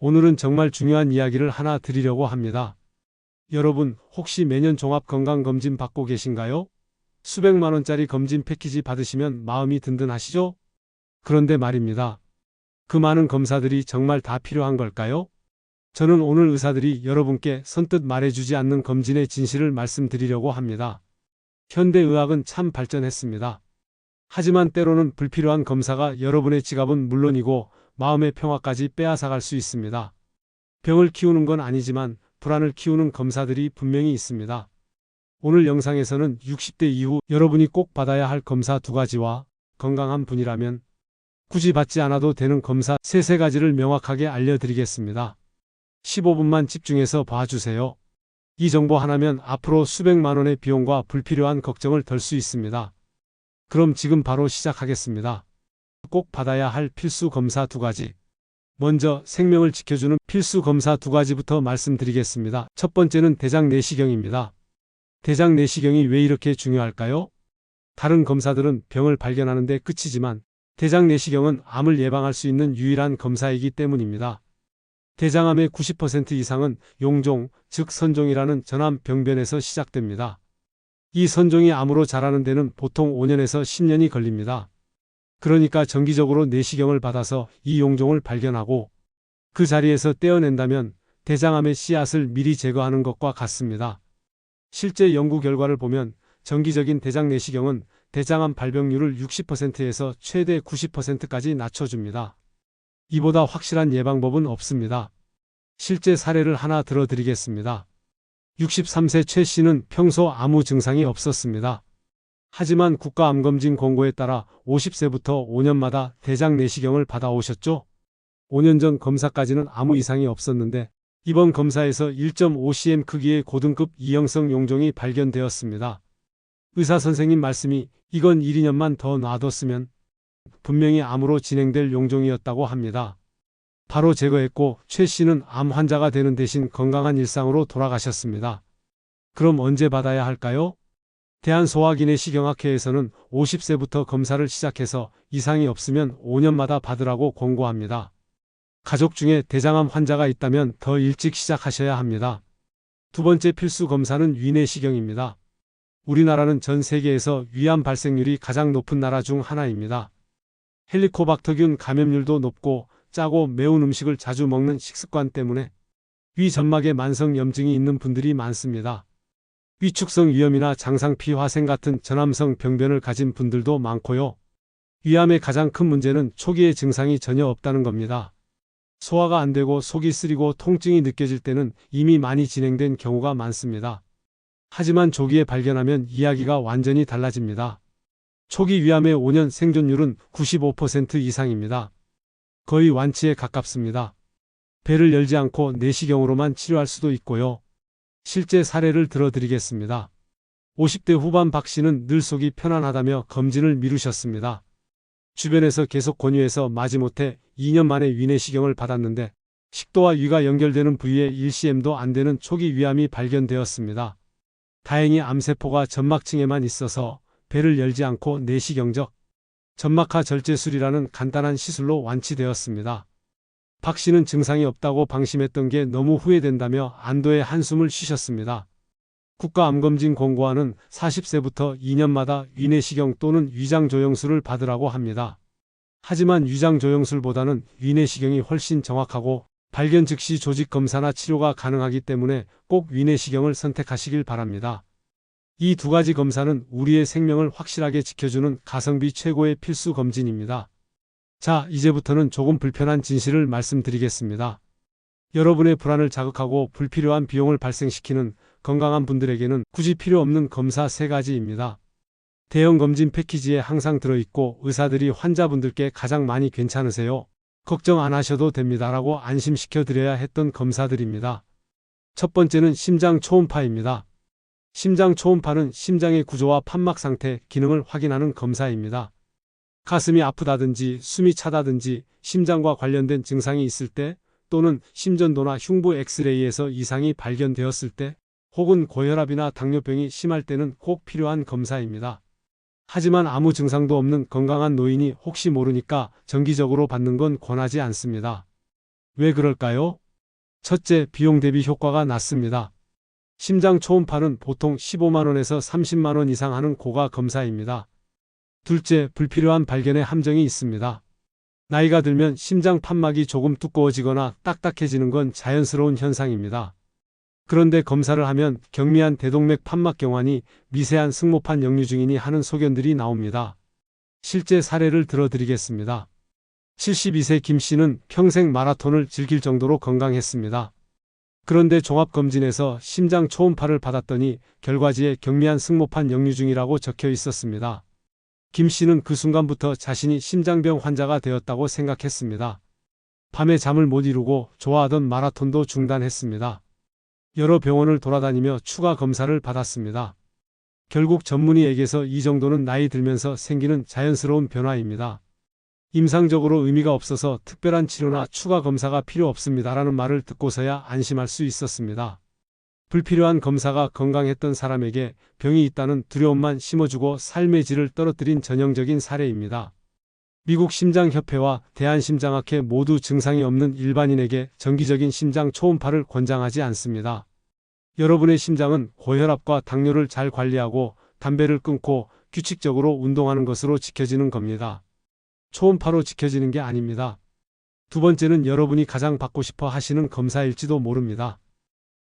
오늘은 정말 중요한 이야기를 하나 드리려고 합니다. 여러분, 혹시 매년 종합건강검진 받고 계신가요? 수백만 원짜리 검진 패키지 받으시면 마음이 든든하시죠? 그런데 말입니다. 그 많은 검사들이 정말 다 필요한 걸까요? 저는 오늘 의사들이 여러분께 선뜻 말해주지 않는 검진의 진실을 말씀드리려고 합니다. 현대의학은 참 발전했습니다. 하지만 때로는 불필요한 검사가 여러분의 지갑은 물론이고 마음의 평화까지 빼앗아갈 수 있습니다. 병을 키우는 건 아니지만 불안을 키우는 검사들이 분명히 있습니다. 오늘 영상에서는 60대 이후 여러분이 꼭 받아야 할 검사 2가지와 건강한 분이라면 굳이 받지 않아도 되는 검사 3가지를 명확하게 알려드리겠습니다. 15분만 집중해서 봐주세요. 이 정보 하나면 앞으로 수백만 원의 비용과 불필요한 걱정을 덜 수 있습니다. 그럼 지금 바로 시작하겠습니다. 꼭 받아야 할 필수 검사 2가지. 먼저 생명을 지켜주는 필수 검사 2가지부터 말씀드리겠습니다. 첫 번째는 대장 내시경입니다. 대장 내시경이 왜 이렇게 중요할까요? 다른 검사들은 병을 발견하는 데 끝이지만 대장 내시경은 암을 예방할 수 있는 유일한 검사이기 때문입니다. 대장암의 90% 이상은 용종, 즉 선종이라는 전암 병변에서 시작됩니다. 이 선종이 암으로 자라는 데는 보통 5년에서 10년이 걸립니다. 그러니까 정기적으로 내시경을 받아서 이 용종을 발견하고 그 자리에서 떼어낸다면 대장암의 씨앗을 미리 제거하는 것과 같습니다. 실제 연구 결과를 보면 정기적인 대장 내시경은 대장암 발병률을 60%에서 최대 90%까지 낮춰줍니다. 이보다 확실한 예방법은 없습니다. 실제 사례를 하나 들어드리겠습니다. 63세 최 씨는 평소 아무 증상이 없었습니다. 하지만 국가암검진 공고에 따라 50세부터 5년마다 대장 내시경을 받아오셨죠. 5년 전 검사까지는 아무 이상이 없었는데 이번 검사에서 1.5cm 크기의 고등급 이형성 용종이 발견되었습니다. 의사 선생님 말씀이 이건 1, 2년만 더 놔뒀으면 분명히 암으로 진행될 용종이었다고 합니다. 바로 제거했고 최 씨는 암 환자가 되는 대신 건강한 일상으로 돌아가셨습니다. 그럼 언제 받아야 할까요? 대한소화기내시경학회에서는 50세부터 검사를 시작해서 이상이 없으면 5년마다 받으라고 권고합니다. 가족 중에 대장암 환자가 있다면 더 일찍 시작하셔야 합니다. 두 번째 필수 검사는 위내시경입니다. 우리나라는 전 세계에서 위암 발생률이 가장 높은 나라 중 하나입니다. 헬리코박터균 감염률도 높고 짜고 매운 음식을 자주 먹는 식습관 때문에 위 점막에 만성 염증이 있는 분들이 많습니다. 위축성 위염이나 장상피 화생 같은 전암성 병변을 가진 분들도 많고요. 위암의 가장 큰 문제는 초기에 증상이 전혀 없다는 겁니다. 소화가 안 되고 속이 쓰리고 통증이 느껴질 때는 이미 많이 진행된 경우가 많습니다. 하지만 조기에 발견하면 이야기가 완전히 달라집니다. 초기 위암의 5년 생존율은 95% 이상입니다. 거의 완치에 가깝습니다. 배를 열지 않고 내시경으로만 치료할 수도 있고요. 실제 사례를 들어드리겠습니다. 50대 후반 박 씨는 늘 속이 편안하다며 검진을 미루셨습니다. 주변에서 계속 권유해서 마지못해 2년 만에 위내시경을 받았는데 식도와 위가 연결되는 부위에 1cm도 안 되는 초기 위암이 발견되었습니다. 다행히 암세포가 점막층에만 있어서 배를 열지 않고 내시경적 점막하 절제술이라는 간단한 시술로 완치되었습니다. 박 씨는 증상이 없다고 방심했던 게 너무 후회된다며 안도의 한숨을 쉬셨습니다. 국가암검진 공고안은 40세부터 2년마다 위내시경 또는 위장조영술을 받으라고 합니다. 하지만 위장조영술보다는 위내시경이 훨씬 정확하고 발견 즉시 조직검사나 치료가 가능하기 때문에 꼭 위내시경을 선택하시길 바랍니다. 이 2가지 검사는 우리의 생명을 확실하게 지켜주는 가성비 최고의 필수 검진입니다. 자, 이제부터는 조금 불편한 진실을 말씀드리겠습니다. 여러분의 불안을 자극하고 불필요한 비용을 발생시키는 건강한 분들에게는 굳이 필요 없는 검사 3가지입니다. 대형 검진 패키지에 항상 들어있고 의사들이 환자분들께 가장 많이 괜찮으세요, 걱정 안 하셔도 됩니다라고 안심시켜 드려야 했던 검사들입니다. 첫 번째는 심장 초음파입니다. 심장 초음파는 심장의 구조와 판막 상태, 기능을 확인하는 검사입니다. 가슴이 아프다든지 숨이 차다든지 심장과 관련된 증상이 있을 때 또는 심전도나 흉부 엑스레이에서 이상이 발견되었을 때 혹은 고혈압이나 당뇨병이 심할 때는 꼭 필요한 검사입니다. 하지만 아무 증상도 없는 건강한 노인이 혹시 모르니까 정기적으로 받는 건 권하지 않습니다. 왜 그럴까요? 첫째, 비용 대비 효과가 낮습니다. 심장 초음파는 보통 15만 원에서 30만 원 이상 하는 고가 검사입니다. 둘째, 불필요한 발견에 함정이 있습니다. 나이가 들면 심장 판막이 조금 두꺼워지거나 딱딱해지는 건 자연스러운 현상입니다. 그런데 검사를 하면 경미한 대동맥 판막경화니 미세한 승모판 역류 중이니 하는 소견들이 나옵니다. 실제 사례를 들어드리겠습니다. 72세 김 씨는 평생 마라톤을 즐길 정도로 건강했습니다. 그런데 종합검진에서 심장 초음파를 받았더니 결과지에 경미한 승모판 역류 중이라고 적혀 있었습니다. 김 씨는 그 순간부터 자신이 심장병 환자가 되었다고 생각했습니다. 밤에 잠을 못 이루고 좋아하던 마라톤도 중단했습니다. 여러 병원을 돌아다니며 추가 검사를 받았습니다. 결국 전문의에게서 이 정도는 나이 들면서 생기는 자연스러운 변화입니다. 임상적으로 의미가 없어서 특별한 치료나 추가 검사가 필요 없습니다라는 말을 듣고서야 안심할 수 있었습니다. 불필요한 검사가 건강했던 사람에게 병이 있다는 두려움만 심어주고 삶의 질을 떨어뜨린 전형적인 사례입니다. 미국 심장협회와 대한심장학회 모두 증상이 없는 일반인에게 정기적인 심장 초음파를 권장하지 않습니다. 여러분의 심장은 고혈압과 당뇨를 잘 관리하고 담배를 끊고 규칙적으로 운동하는 것으로 지켜지는 겁니다. 초음파로 지켜지는 게 아닙니다. 두 번째는 여러분이 가장 받고 싶어 하시는 검사일지도 모릅니다.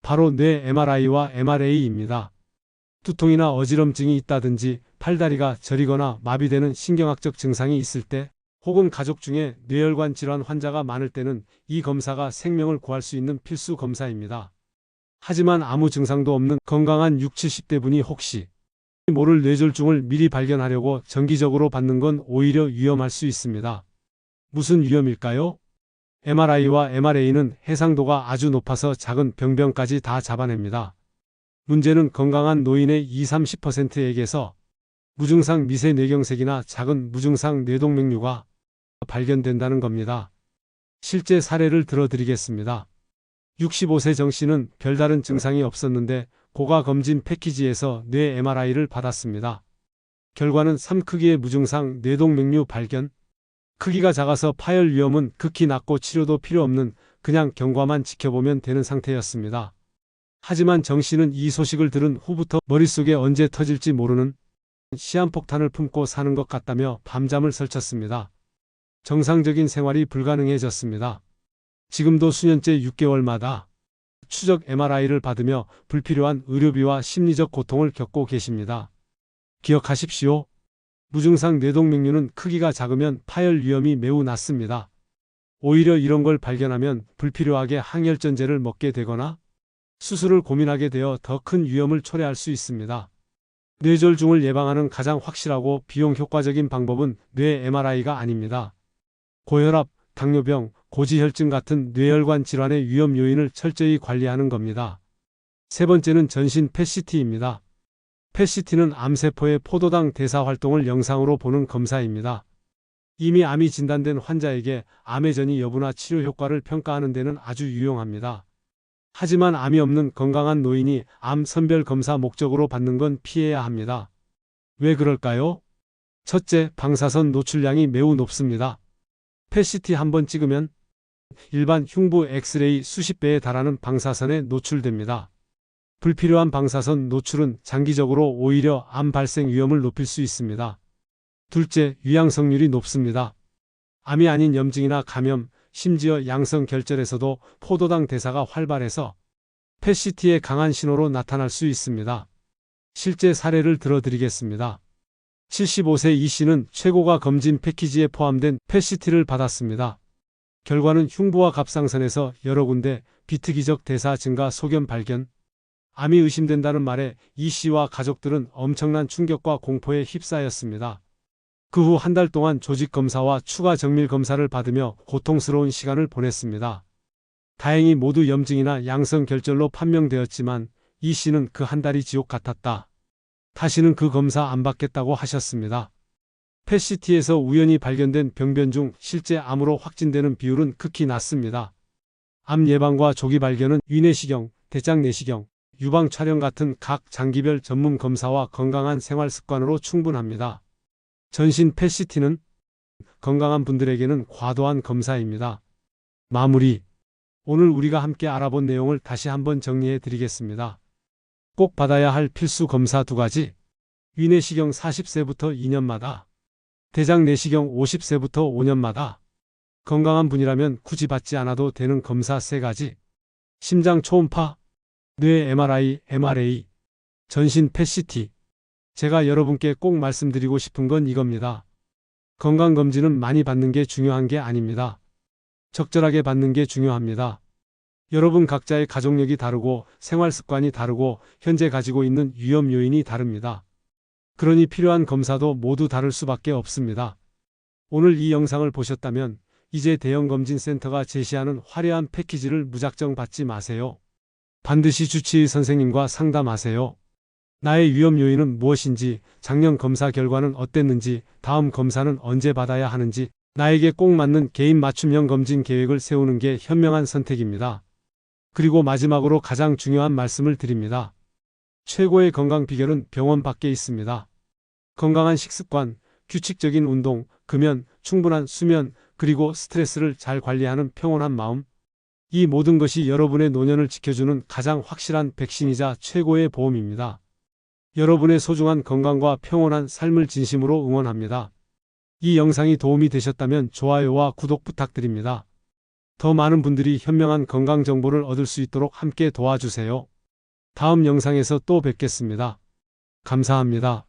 바로 뇌 MRI와 MRA입니다. 두통이나 어지럼증이 있다든지 팔다리가 저리거나 마비되는 신경학적 증상이 있을 때 혹은 가족 중에 뇌혈관 질환 환자가 많을 때는 이 검사가 생명을 구할 수 있는 필수 검사입니다. 하지만 아무 증상도 없는 건강한 60, 70대 분이 혹시 모를 뇌졸중을 미리 발견하려고 정기적으로 받는 건 오히려 위험할 수 있습니다. 무슨 위험일까요? MRI와 MRA는 해상도가 아주 높아서 작은 병변까지 다 잡아냅니다. 문제는 건강한 노인의 20~30%에게서 무증상 미세 뇌경색이나 작은 무증상 뇌동맥류가 발견된다는 겁니다. 실제 사례를 들어드리겠습니다. 65세 정 씨는 별다른 증상이 없었는데 고가 검진 패키지에서 뇌 MRI를 받았습니다. 결과는 3크기의 무증상 뇌동맥류 발견. 크기가 작아서 파열 위험은 극히 낮고 치료도 필요 없는 그냥 경과만 지켜보면 되는 상태였습니다. 하지만 정 씨는 이 소식을 들은 후부터 머릿속에 언제 터질지 모르는 시한폭탄을 품고 사는 것 같다며 밤잠을 설쳤습니다. 정상적인 생활이 불가능해졌습니다. 지금도 수년째 6개월마다 추적 MRI를 받으며 불필요한 의료비와 심리적 고통을 겪고 계십니다. 기억하십시오. 무증상 뇌동맥류는 크기가 작으면 파열 위험이 매우 낮습니다. 오히려 이런 걸 발견하면 불필요하게 항혈전제를 먹게 되거나 수술을 고민하게 되어 더 큰 위험을 초래할 수 있습니다. 뇌졸중을 예방하는 가장 확실하고 비용 효과적인 방법은 뇌 MRI가 아닙니다. 고혈압, 당뇨병, 고지혈증 같은 뇌혈관 질환의 위험 요인을 철저히 관리하는 겁니다. 세 번째는 전신 PET-CT입니다. PET-CT는 암세포의 포도당 대사 활동을 영상으로 보는 검사입니다. 이미 암이 진단된 환자에게 암의 전이 여부나 치료 효과를 평가하는 데는 아주 유용합니다. 하지만 암이 없는 건강한 노인이 암 선별 검사 목적으로 받는 건 피해야 합니다. 왜 그럴까요? 첫째, 방사선 노출량이 매우 높습니다. PET-CT 한번 찍으면 일반 흉부 엑스레이 수십 배에 달하는 방사선에 노출됩니다. 불필요한 방사선 노출은 장기적으로 오히려 암 발생 위험을 높일 수 있습니다. 둘째, 유양성률이 높습니다. 암이 아닌 염증이나 감염, 심지어 양성 결절에서도 포도당 대사가 활발해서 PET-CT의 강한 신호로 나타날 수 있습니다. 실제 사례를 들어드리겠습니다. 75세 이 씨는 최고가 검진 패키지에 포함된 PET-CT를 받았습니다. 결과는 흉부와 갑상선에서 여러 군데 비특이적 대사 증가 소견 발견. 암이 의심된다는 말에 이 씨와 가족들은 엄청난 충격과 공포에 휩싸였습니다. 그 후 한 달 동안 조직검사와 추가 정밀 검사를 받으며 고통스러운 시간을 보냈습니다. 다행히 모두 염증이나 양성 결절로 판명되었지만 이 씨는 그 한 달이 지옥 같았다. 다시는 그 검사 안 받겠다고 하셨습니다. PET-CT에서 우연히 발견된 병변 중 실제 암으로 확진되는 비율은 극히 낮습니다. 암 예방과 조기 발견은 위내시경, 대장내시경, 유방 촬영 같은 각 장기별 전문 검사와 건강한 생활 습관으로 충분합니다. 전신 PET-CT는 건강한 분들에게는 과도한 검사입니다. 마무리. 오늘 우리가 함께 알아본 내용을 다시 한번 정리해 드리겠습니다. 꼭 받아야 할 필수 검사 2가지. 위내시경 40세부터 2년마다. 대장 내시경 50세부터 5년마다. 건강한 분이라면 굳이 받지 않아도 되는 검사 3가지. 심장 초음파, 뇌 MRI, MRA, 전신 PET-CT. 제가 여러분께 꼭 말씀드리고 싶은 건 이겁니다. 건강검진은 많이 받는 게 중요한 게 아닙니다. 적절하게 받는 게 중요합니다. 여러분 각자의 가족력이 다르고 생활습관이 다르고 현재 가지고 있는 위험 요인이 다릅니다. 그러니 필요한 검사도 모두 다를 수밖에 없습니다. 오늘 이 영상을 보셨다면 이제 대형검진센터가 제시하는 화려한 패키지를 무작정 받지 마세요. 반드시 주치의 선생님과 상담하세요. 나의 위험 요인은 무엇인지, 작년 검사 결과는 어땠는지, 다음 검사는 언제 받아야 하는지, 나에게 꼭 맞는 개인 맞춤형 검진 계획을 세우는 게 현명한 선택입니다. 그리고 마지막으로 가장 중요한 말씀을 드립니다. 최고의 건강 비결은 병원 밖에 있습니다. 건강한 식습관, 규칙적인 운동, 금연, 충분한 수면, 그리고 스트레스를 잘 관리하는 평온한 마음. 이 모든 것이 여러분의 노년을 지켜주는 가장 확실한 백신이자 최고의 보험입니다. 여러분의 소중한 건강과 평온한 삶을 진심으로 응원합니다. 이 영상이 도움이 되셨다면 좋아요와 구독 부탁드립니다. 더 많은 분들이 현명한 건강 정보를 얻을 수 있도록 함께 도와주세요. 다음 영상에서 또 뵙겠습니다. 감사합니다.